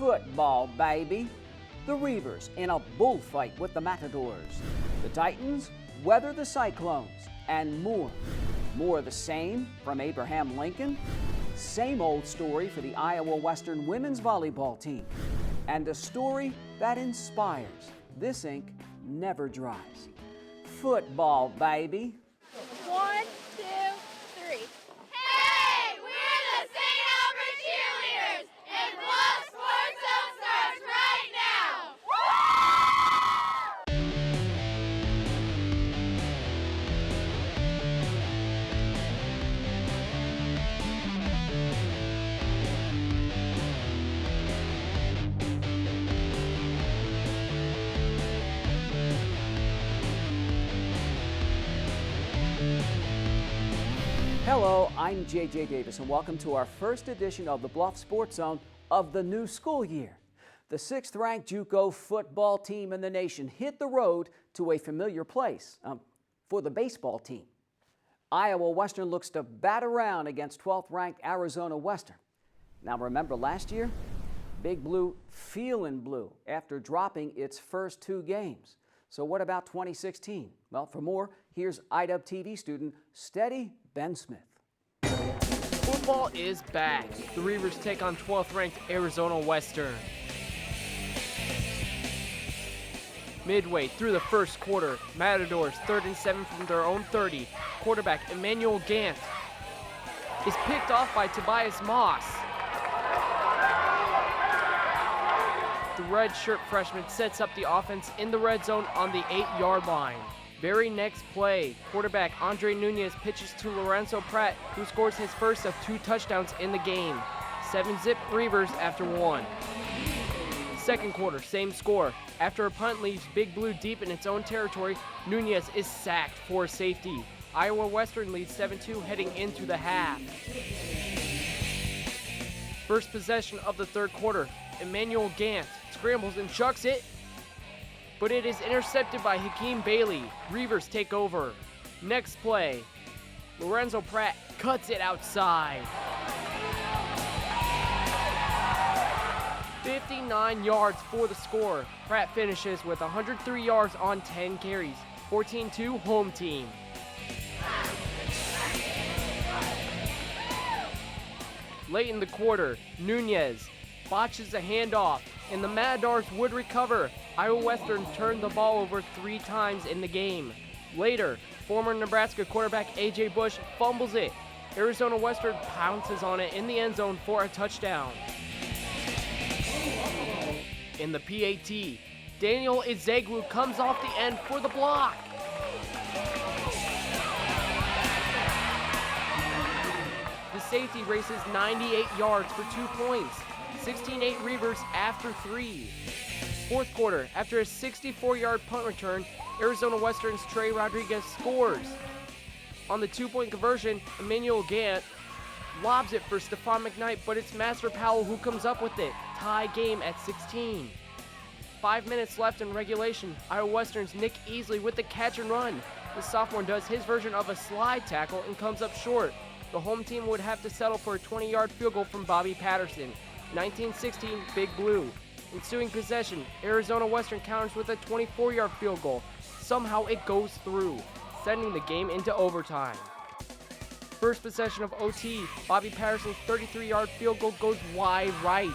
Football, baby. The Reavers in a bullfight with the Matadors. The Titans weather the Cyclones, and more. More of the same from Abraham Lincoln. Same old story for the Iowa Western women's volleyball team. And a story that inspires. This ink never dries. Football, baby. 1, 2, 3. Hey, we're the St. Albert Cheerleaders, and Bluffs Sports Zone starts right now. Hello, I'm JJ Davis, and welcome to our first edition of the Bluffs Sports Zone of the new school year. The 6th-ranked JUCO football team in the nation hit the road to a familiar place for the baseball team. Iowa Western looks to bat around against 12th-ranked Arizona Western. Now remember last year? Big Blue feeling blue after dropping its first 2 games. So what about 2016? Well, for more, here's IDUB TV student Steady Ben Smith. Football is back. The Reavers take on 12th-ranked Arizona Western. Midway through the first quarter, Matadors 3rd and 7 from their own 30. Quarterback Emmanuel Gant is picked off by Tobias Moss. The redshirt freshman sets up the offense in the red zone on the 8-yard line. Very next play, quarterback Andre Nunez pitches to Lorenzo Pratt, who scores his first of 2 touchdowns in the game. 7-zip Reavers after 1. Second quarter, same score. After a punt leaves Big Blue deep in its own territory, Nunez is sacked for a safety. Iowa Western leads 7-2 heading into the half. First possession of the third quarter, Emmanuel Gant scrambles and chucks it, but it is intercepted by Hakeem Bailey. Reavers take over. Next play, Lorenzo Pratt cuts it outside. 59 yards for the score. Pratt finishes with 103 yards on 10 carries. 14-2 home team. Late in the quarter, Nunez botches a handoff, and the Matadors would recover. Iowa Western turned the ball over 3 times in the game. Later, former Nebraska quarterback A.J. Bush fumbles it. Arizona Western pounces on it in the end zone for a touchdown. In the PAT, Daniel Ezegwu comes off the end for the block. The safety races 98 yards for 2 points. 16-8 Reavers after 3. Fourth quarter, after a 64-yard punt return, Arizona Western's Trey Rodriguez scores. On the 2-point conversion, Emmanuel Gant lobs it for Stephon McKnight, but it's Master Powell who comes up with it. Tie game at 16. 5 minutes left in regulation. Iowa Western's Nick Easley with the catch and run. The sophomore does his version of a slide tackle and comes up short. The home team would have to settle for a 20-yard field goal from Bobby Patterson. 19-16 Big Blue. Ensuing possession, Arizona Western counters with a 24-yard field goal. Somehow it goes through, sending the game into overtime. First possession of OT, Bobby Patterson's 33-yard field goal goes wide right.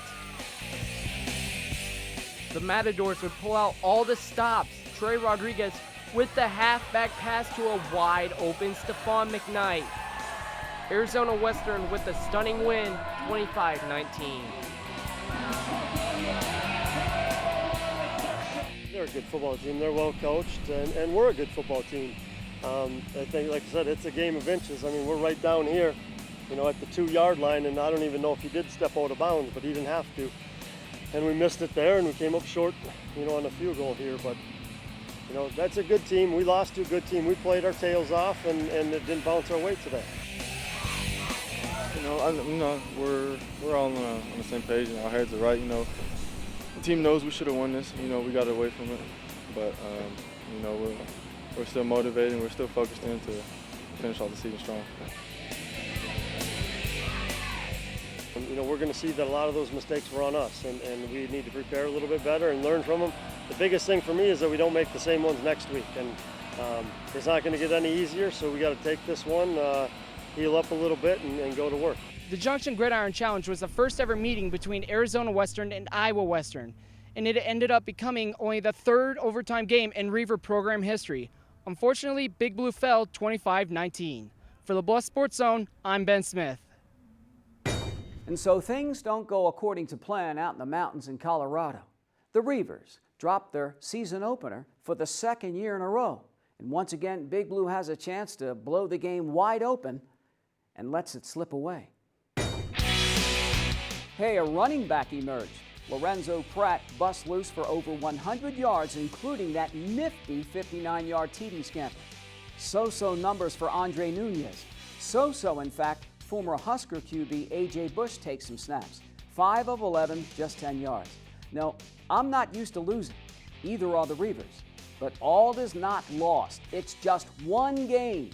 The Matadors would pull out all the stops. Trey Rodriguez with the halfback pass to a wide open Stephon McKnight. Arizona Western with a stunning win, 25-19. They're a good football team. They're well coached, and we're a good football team. I think, like I said, it's a game of inches. I mean, we're right down here, at the 2-yard line, and I don't even know if he did step out of bounds, but he didn't have to. And we missed it there, and we came up short, on a field goal here. But, that's a good team. We lost to a good team. We played our tails off, and it didn't bounce our way today. We're all on the same page, and our heads are right. The team knows we should have won this. We got away from it, but we're still motivated and we're still focused in to finish off the season strong. And, you know, we're going to see that a lot of those mistakes were on us, and we need to prepare a little bit better and learn from them. The biggest thing for me is that we don't make the same ones next week, and it's not going to get any easier, so we got to take this one, heal up a little bit, and go to work. The Junction Gridiron Challenge was the first ever meeting between Arizona Western and Iowa Western, and it ended up becoming only the third overtime game in Reaver program history. Unfortunately, Big Blue fell 25-19. For the Bluffs Sports Zone, I'm Ben Smith. And so things don't go according to plan out in the mountains in Colorado. The Reavers dropped their season opener for the second year in a row. And once again, Big Blue has a chance to blow the game wide open and lets it slip away. Hey, a running back emerged. Lorenzo Pratt bust loose for over 100 yards, including that nifty 59-yard TD scamper. So-so numbers for Andre Nunez. So-so, in fact, former Husker QB A.J. Bush takes some snaps. 5 of 11, just 10 yards. No, I'm not used to losing. Either are the Reavers. But all is not lost. It's just one game.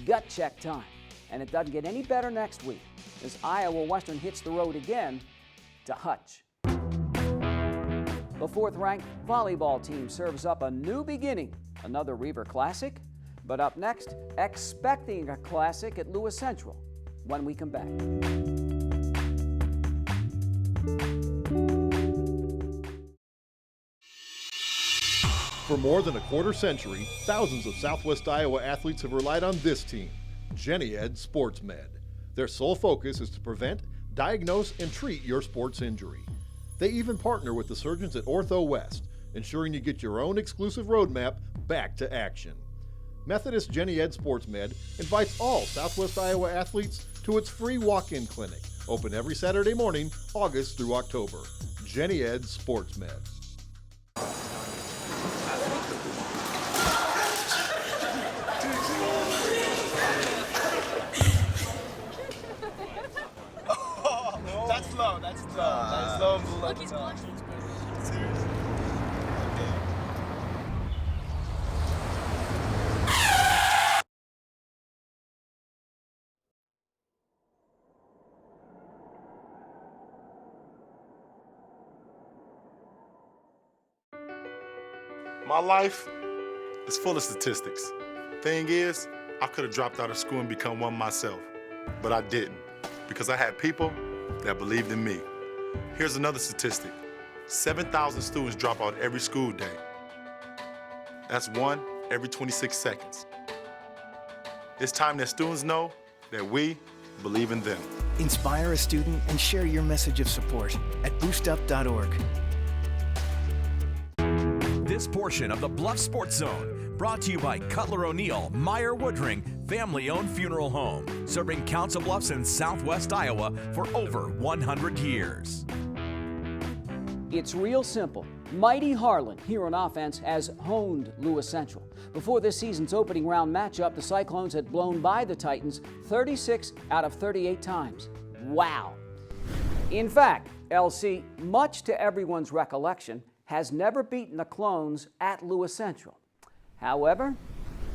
Gut check time. And it doesn't get any better next week as Iowa Western hits the road again to Hutch. The fourth-ranked volleyball team serves up a new beginning, another Reaver Classic. But up next, expecting a classic at Lewis Central when we come back. For more than a quarter century, thousands of Southwest Iowa athletes have relied on this team, Jenny Ed Sports Med. Their sole focus is to prevent, diagnose, and treat your sports injury. They even partner with the surgeons at Ortho West, ensuring you get your own exclusive roadmap back to action. Methodist Jenny Ed Sports Med invites all Southwest Iowa athletes to its free walk-in clinic, open every Saturday morning, August through October. Jenny Ed Sports Med. That's low. That's low and below. Look, he's blushing. Seriously. My life is full of statistics. Thing is, I could have dropped out of school and become one myself, but I didn't because I had people that believed in me. Here's another statistic. 7,000 students drop out every school day. That's one every 26 seconds. It's time that students know that we believe in them. Inspire a student and share your message of support at boostup.org. This portion of the Bluffs Sports Zone brought to you by Cutler O'Neill, Meyer Woodring, family-owned funeral home, serving Council Bluffs in Southwest Iowa for over 100 years. It's real simple. Mighty Harlan, here on offense, has honed Lewis Central. Before this season's opening round matchup, the Cyclones had blown by the Titans 36 out of 38 times. Wow. In fact, LC, much to everyone's recollection, has never beaten the Clones at Lewis Central. However,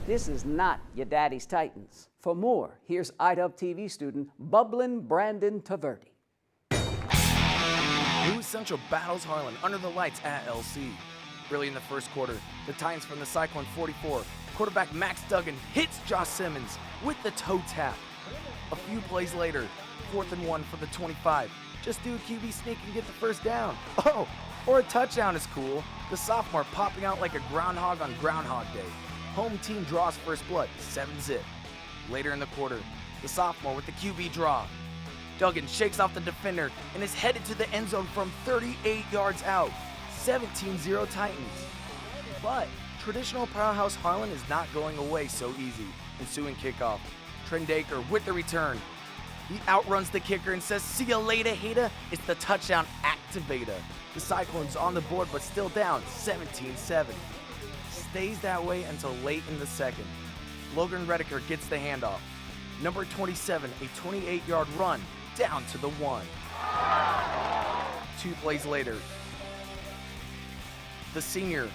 this is not your daddy's Titans. For more, here's IDub TV student Bublin Brandon Taverdi. Lewis Central battles Harlan under the lights at LC. Early in the first quarter, the Titans from the Cyclone 44, quarterback Max Duggan hits Josh Simmons with the toe tap. A few plays later, 4th and 1 for the 25. Just do a QB sneak and get the first down. Oh, or a touchdown is cool. The sophomore popping out like a groundhog on Groundhog Day. Home team draws first blood, 7-zip. Later in the quarter, the sophomore with the QB draw. Duggan shakes off the defender and is headed to the end zone from 38 yards out. 17-0 Titans. But traditional powerhouse Harlan is not going away so easy. Ensuing kickoff, Trendaker with the return. He outruns the kicker and says, "See ya later, hater." It's the touchdown activator. The Cyclones on the board but still down 17-7. Stays that way until late in the second. Logan Redeker gets the handoff. Number 27, a 28-yard run down to the 1. 2 plays later, the senior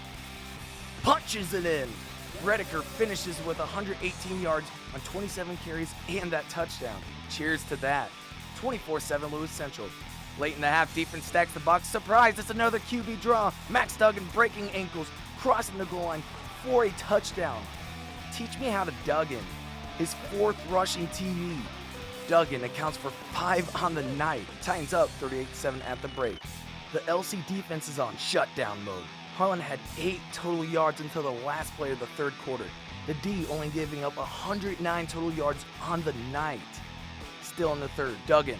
punches it in. Redeker finishes with 118 yards on 27 carries and that touchdown. Cheers to that. 24-7 Lewis Central. Late in the half, defense stacks the box. Surprise, it's another QB draw. Max Duggan breaking ankles, crossing the goal line for a touchdown. Teach me how to Duggan. His 4th rushing TD. Duggan accounts for 5 on the night. Titans up 38-7 at the break. The LC defense is on shutdown mode. Harlan had 8 total yards until the last play of the third quarter. The D only giving up 109 total yards on the night. Still in the third, Duggan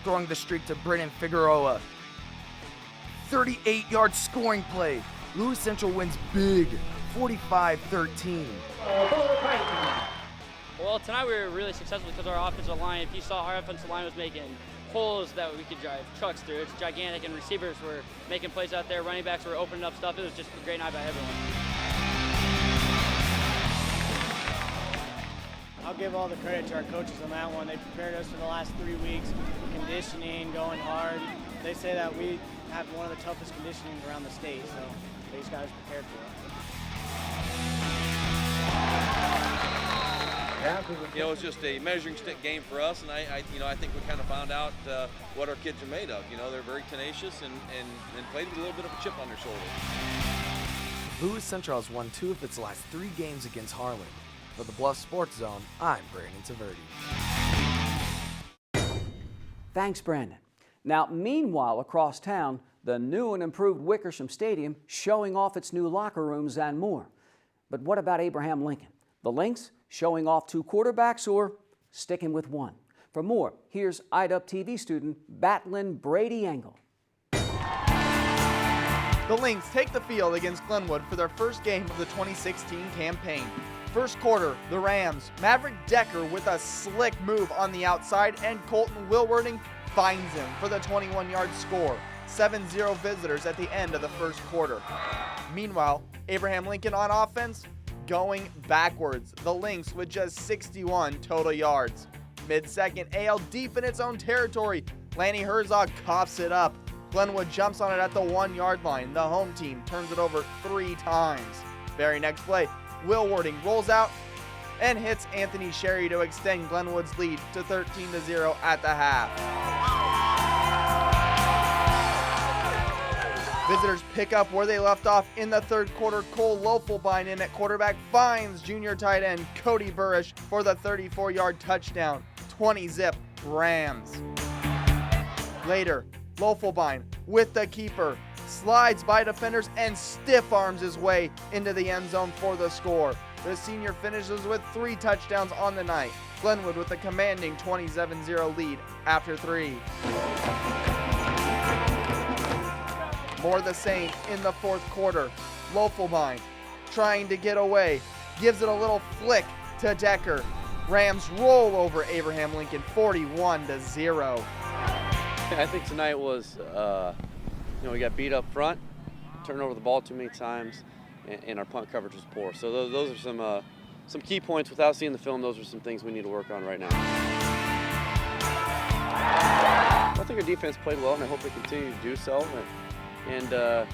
throwing the streak to Brennan Figueroa. 38-yard scoring play. Lewis Central wins big, 45-13. Well, tonight we were really successful because our offensive line, if you saw, our offensive line was making holes that we could drive trucks through. It's gigantic, and receivers were making plays out there. Running backs were opening up stuff. It was just a great night by everyone. I'll give all the credit to our coaches on that one. They prepared us for the last 3 weeks, conditioning, going hard. They say that we have one of the toughest conditioning around the state, so they just got us prepared for it. You know, it's just a measuring stick game for us, and I think we kind of found out what our kids are made of. You know, they're very tenacious and played with a little bit of a chip on their shoulder. Lewis Central has won 2 of its last 3 games against Harlan. For the Bluffs Sports Zone, I'm Brandon Taverdi. Thanks, Brandon. Now, meanwhile, across town, the new and improved Wickersham Stadium showing off its new locker rooms and more. But what about Abraham Lincoln? The Lynx showing off 2 quarterbacks or sticking with 1? For more, here's IDUP TV student Batlin Brady Engel. The Lynx take the field against Glenwood for their first game of the 2016 campaign. First quarter, the Rams, Maverick Decker with a slick move on the outside, and Colton Wilwarding finds him for the 21-yard score. 7-0 visitors at the end of the first quarter. Meanwhile, Abraham Lincoln on offense, going backwards. The Lynx with just 61 total yards. Mid-second, AL deep in its own territory. Lanny Herzog coughs it up. Glenwood jumps on it at the 1-yard line. The home team turns it over 3 times. Very next play, Wilwarding rolls out and hits Anthony Sherry to extend Glenwood's lead to 13-0 at the half. Visitors pick up where they left off in the third quarter. Cole Lofelbein in at quarterback finds junior tight end Cody Burrish for the 34-yard touchdown. 20-zip Rams. Later, Lofelbein with the keeper slides by defenders and stiff arms his way into the end zone for the score. The senior finishes with 3 touchdowns on the night. Glenwood with a commanding 27-0 lead after 3. More the same in the fourth quarter. Lofelbein trying to get away, gives it a little flick to Decker. Rams roll over Abraham Lincoln 41-0. I think tonight was, we got beat up front, turned over the ball too many times, and our punt coverage was poor. So those are some key points. Without seeing the film, those are some things we need to work on right now. I think our defense played well, and I hope they continue to do so. And I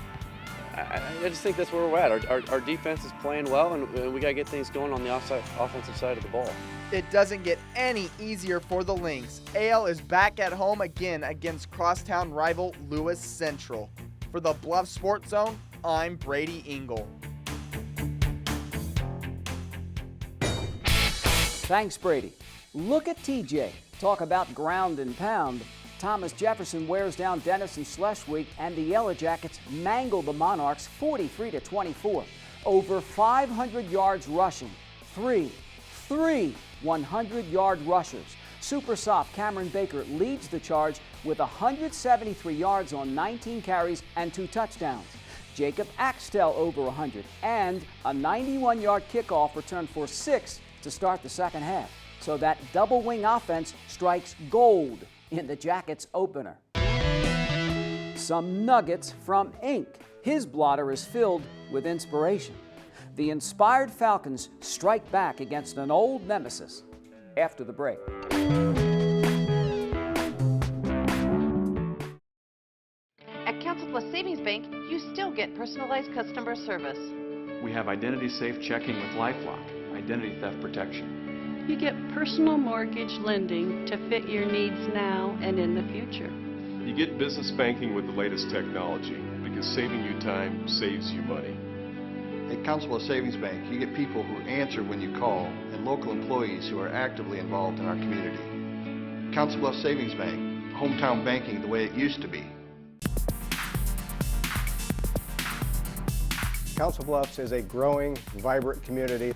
just think that's where we're at. Our defense is playing well, and we got to get things going on the offensive side of the ball. It doesn't get any easier for the Lynx. AL is back at home again against crosstown rival Lewis Central. For the Bluffs Sports Zone, I'm Brady Engel. Thanks, Brady. Look at TJ. Talk about ground and pound. Thomas Jefferson wears down Denison Schleswig, and the Yellow Jackets mangle the Monarchs 43-24. Over 500 yards rushing. Three 100-yard rushers. Super soft Cameron Baker leads the charge with 173 yards on 19 carries and 2 touchdowns. Jacob Axtell over 100 and a 91-yard kickoff return for 6 to start the second half. So that double wing offense strikes gold in the Jackets opener. Some nuggets from Ink. His blotter is filled with inspiration. The inspired Falcons strike back against an old nemesis after the break. At Council Plus Savings Bank, you still get personalized customer service. We have identity safe checking with LifeLock, identity theft protection. You get personal mortgage lending to fit your needs now and in the future. You get business banking with the latest technology because saving you time saves you money. At Council Bluffs Savings Bank, you get people who answer when you call and local employees who are actively involved in our community. Council Bluffs Savings Bank, hometown banking the way it used to be. Council Bluffs is a growing, vibrant community.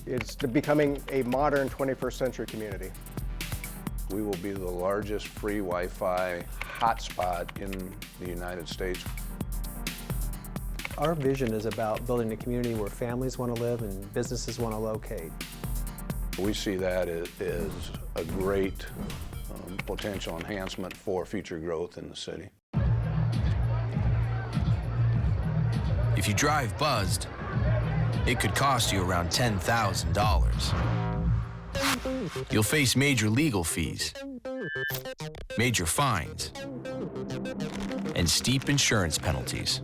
It's becoming a modern 21st century community. We will be the largest free Wi-Fi hotspot in the United States. Our vision is about building a community where families want to live and businesses want to locate. We see that as a great potential enhancement for future growth in the city. If you drive buzzed, it could cost you around $10,000. You'll face major legal fees, major fines, and steep insurance penalties.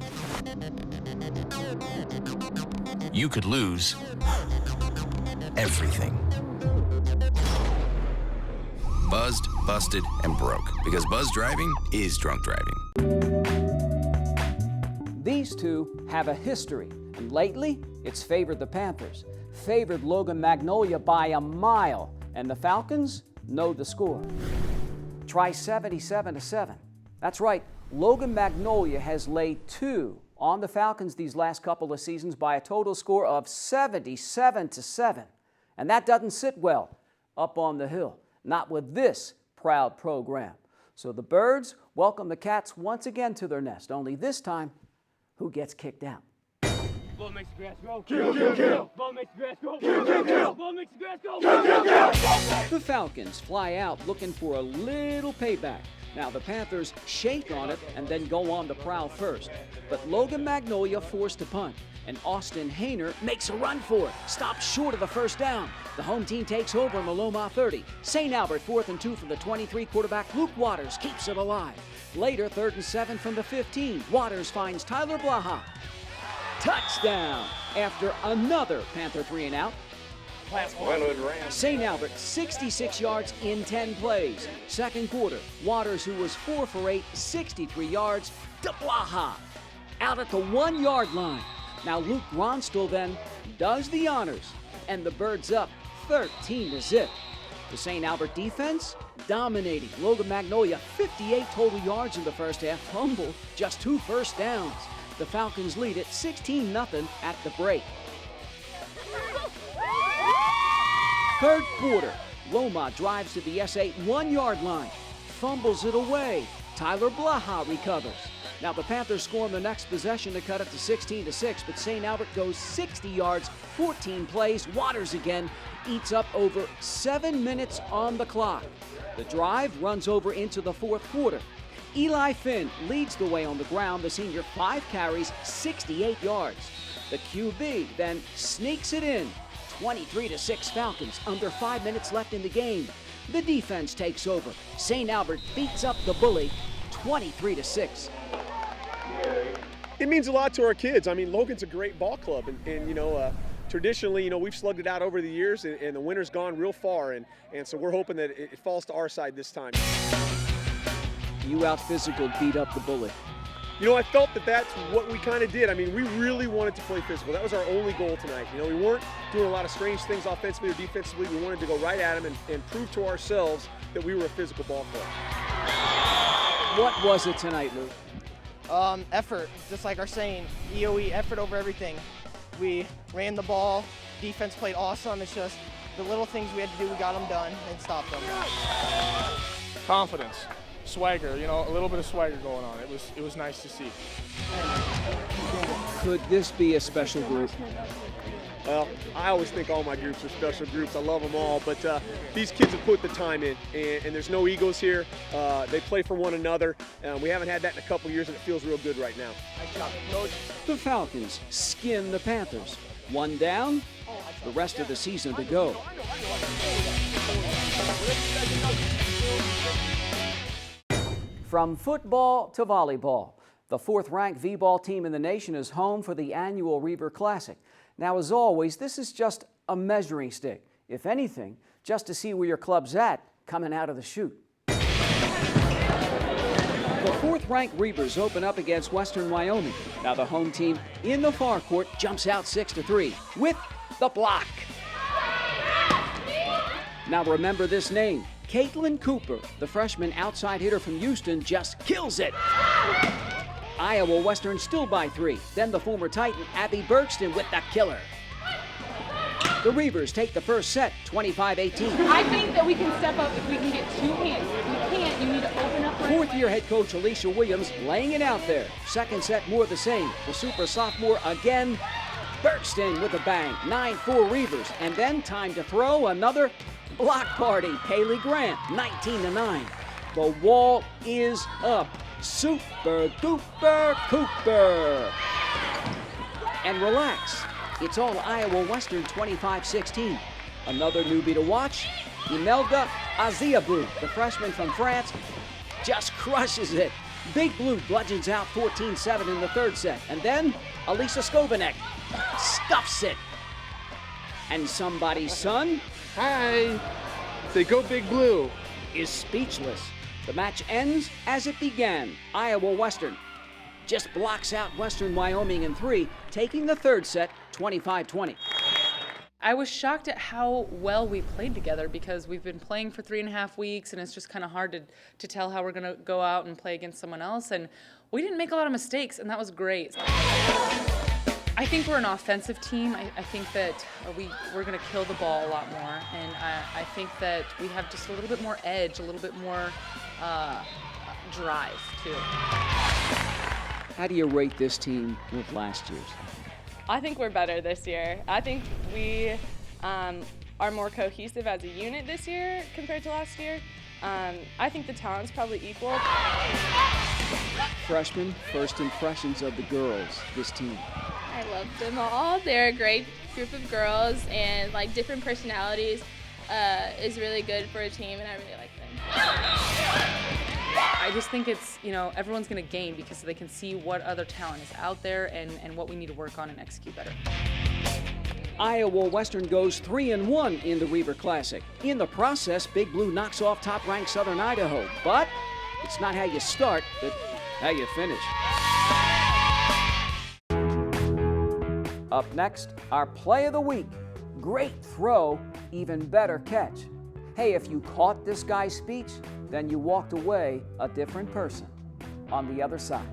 You could lose everything. Buzzed, busted, and broke, because buzz driving is drunk driving. These two have a history, and lately it's favored the Panthers, favored Logan Magnolia by a mile, and the Falcons know the score. Try 77-7. That's right, Logan Magnolia has laid 2 on the Falcons these last couple of seasons by a total score of 77-7. And that doesn't sit well up on the hill, not with this proud program. So the Birds welcome the Cats once again to their nest, only this time, who gets kicked out? Ball makes the grass grow. Kill, kill, kill. Ball makes the grass grow. Kill, kill, kill. Ball makes the grass grow. Kill, kill, kill. The Falcons fly out looking for a little payback. Now the Panthers shake on it and then go on the prowl first. But Logan Magnolia forced to punt, and Austin Hayner makes a run for it, stops short of the first down. The home team takes over on the Loma 30. St. Albert 4th and 2 from the 23, quarterback Luke Waters keeps it alive. Later, 3rd and 7 from the 15. Waters finds Tyler Blaha. Touchdown! After another Panther 3 and out. St. Albert 66 yards in 10 plays. Second quarter, Waters, who was 4 for 8, 63 yards, to Blaha. Out at the 1 yard line. Now Luke Gronstel then does the honors, and the Birds up 13-0. The St. Albert defense dominating. Logan Magnolia 58 total yards in the first half, fumble, just 2 first downs. The Falcons lead at 16-0 at the break. Third quarter, Loma drives to the S8 1 yard line, fumbles it away. Tyler Blaha recovers. Now the Panthers score on the next possession to cut it to 16-6, but St. Albert goes 60 yards, 14 plays. Waters again eats up over 7 minutes on the clock. The drive runs over into the fourth quarter. Eli Finn leads the way on the ground. The senior 5 carries, 68 yards. The QB then sneaks it in. 23-6 Falcons, under 5 minutes left in the game. The defense takes over. St. Albert beats up the Bully, 23-6. It means a lot to our kids. I mean, Logan's a great ball club, and you know, traditionally, you know, we've slugged it out over the years, and the winner's gone real far, and so we're hoping that it falls to our side this time. You out-physical beat up the Bully. You know, I felt that that's what we kind of did. I mean, we really wanted to play physical. That was our only goal tonight. You know, we weren't doing a lot of strange things offensively or defensively. We wanted to go right at them and prove to ourselves that we were a physical ball club. What was it tonight, Luke? Effort, just like our saying, EOE, effort over everything. We ran the ball, defense played awesome. It's just the little things we had to do, we got them done and stopped them. Confidence, swagger, you know, a little bit of swagger going on. It was nice to see. Could this be a special group? Well, I always think all my groups are special groups. I love them all, but these kids have put the time in, and there's no egos here. They play for one another. We haven't had that in a couple years, and it feels real good right now. Nice job, Coach. The Falcons skin the Panthers. 1 down, the rest of the season to go. From football to volleyball, the 4th-ranked V-ball team in the nation is home for the annual Reaver Classic. Now, as always, this is just a measuring stick. If anything, just to see where your club's at coming out of the chute. The 4th-ranked Reavers open up against Western Wyoming. Now the home team in the far court jumps out 6-3 with the block. Now remember this name, Caitlin Cooper, the freshman outside hitter from Houston, just kills it. Iowa Western still by 3. Then the former Titan, Abby Bergston, with the killer. The Reavers take the first set, 25-18. I think that we can step up if we can get 2 hands. If we can't, you need to open up. Fourth-year head coach Alicia Williams laying it out there. Second set, more the same. The super sophomore again. Bergston with a bang. 9-4 Reavers. And then time to throw another block party. Kaylee Grant, 19-9. The wall is up. Super duper Cooper. And relax. It's all Iowa Western 25-16. Another newbie to watch, Imelda Aziabou, the freshman from France, just crushes it. Big Blue bludgeons out 14-7 in the third set. And then Elisa Skovanek stuffs it. And somebody's son, hi, say go Big Blue, is speechless. The match ends as it began. Iowa Western just blocks out Western Wyoming in 3, taking the third set 25-20. I was shocked at how well we played together because we've been playing for 3.5 weeks and it's just kind of hard to tell how we're going to go out and play against someone else. And we didn't make a lot of mistakes, and that was great. I think we're an offensive team. I think that we're going to kill the ball a lot more. And I think that we have just a little bit more edge, a little bit more drive, too. How do you rate this team with last year's? I think we're better this year. I think we are more cohesive as a unit this year compared to last year. I think the talent's probably equal. Freshmen, first impressions of the girls, this team. I love them all. They're a great group of girls, and like different personalities is really good for a team, and I really like them. I just think it's, everyone's going to gain because they can see what other talent is out there and what we need to work on and execute better. Iowa Western goes 3-1 in the Reaver Classic. In the process, Big Blue knocks off top-ranked Southern Idaho. But it's not how you start, but how you finish. Up next, our play of the week. Great throw, even better catch. Hey, if you caught this guy's speech, then you walked away a different person. On the other side.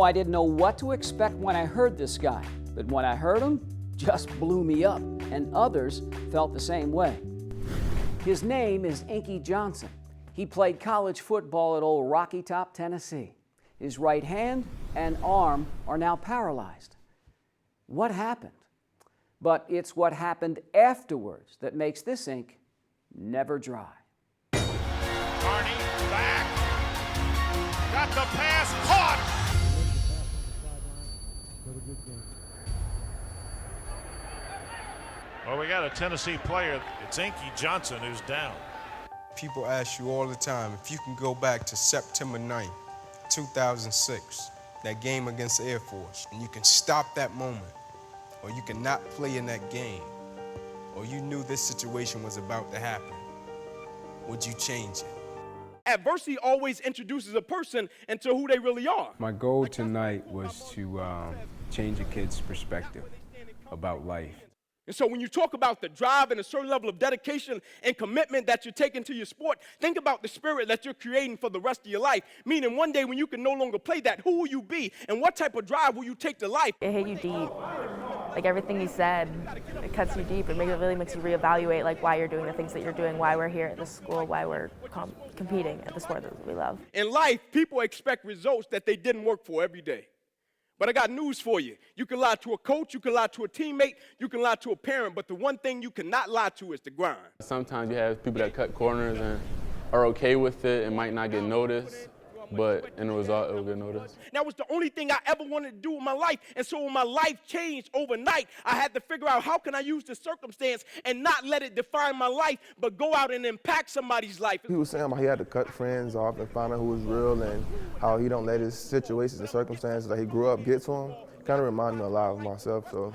I didn't know what to expect when I heard this guy, but when I heard him, just blew me up, and others felt the same way. His name is Inky Johnson. He played college football at Old Rocky Top, Tennessee. His right hand and arm are now paralyzed. What happened? But it's what happened afterwards that makes this ink never dry. Carney back. Got the pass caught. Well, we got a Tennessee player. It's Inky Johnson who's down. People ask you all the time if you can go back to September 9th, 2006, that game against the Air Force, and you can stop that moment, or you cannot play in that game, or you knew this situation was about to happen, would you change it? Adversity always introduces a person into who they really are. My goal tonight was to change a kid's perspective about life. And so when you talk about the drive and a certain level of dedication and commitment that you're taking to your sport, think about the spirit that you're creating for the rest of your life. Meaning one day when you can no longer play that, who will you be and what type of drive will you take to life? It hit you deep. Like everything you said, it cuts you deep. It really makes you reevaluate like why you're doing the things that you're doing, why we're here at this school, why we're competing at the sport that we love. In life, people expect results that they didn't work for every day. But I got news for you. You can lie to a coach, you can lie to a teammate, you can lie to a parent, but the one thing you cannot lie to is the grind. Sometimes you have people that cut corners and are okay with it and might not get noticed, but in the result, it will get noticed. That was the only thing I ever wanted to do with my life, and so when my life changed overnight, I had to figure out how can I use the circumstance and not let it define my life, but go out and impact somebody's life. He was saying how he had to cut friends off and find out who was real and how he don't let his situations and circumstances that he grew up get to him. Kind of reminded me a lot of myself, so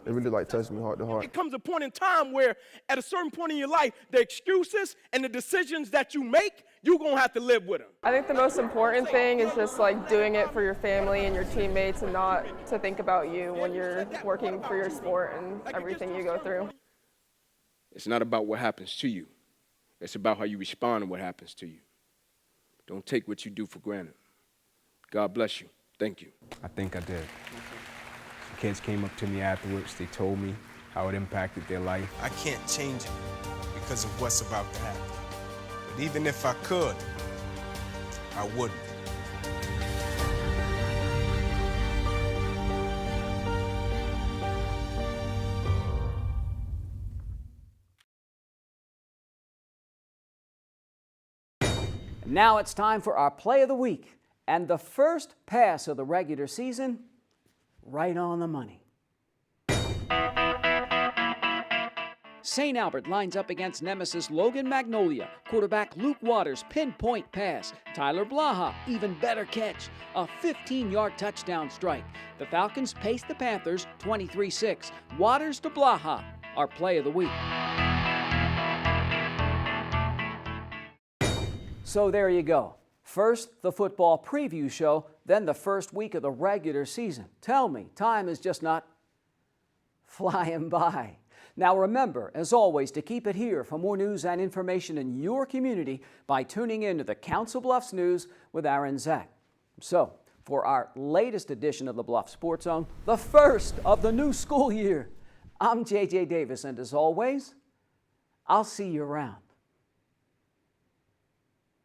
it really touched me heart to heart. It comes a point in time where at a certain point in your life, the excuses and the decisions that you make, you're going to have to live with them. I think the most important thing is just doing it for your family and your teammates and not to think about you when you're working for your sport and everything you go through. It's not about what happens to you. It's about how you respond to what happens to you. Don't take what you do for granted. God bless you. Thank you. I think I did. Some kids came up to me afterwards. They told me how it impacted their life. I can't change it because of what's about to happen. But even if I could, I wouldn't. Now it's time for our play of the week. And the first pass of the regular season, right on the money. St. Albert lines up against nemesis Logan Magnolia. Quarterback Luke Waters, pinpoint pass. Tyler Blaha, even better catch. A 15-yard touchdown strike. The Falcons pace the Panthers 23-6. Waters to Blaha, our play of the week. So there you go. First, the football preview show, then the first week of the regular season. Tell me, time is just not flying by. Now remember, as always, to keep it here for more news and information in your community by tuning in to the Council Bluffs News with Aaron Zach. So, for our latest edition of the Bluff Sports Zone, the first of the new school year, I'm JJ Davis, and as always, I'll see you around.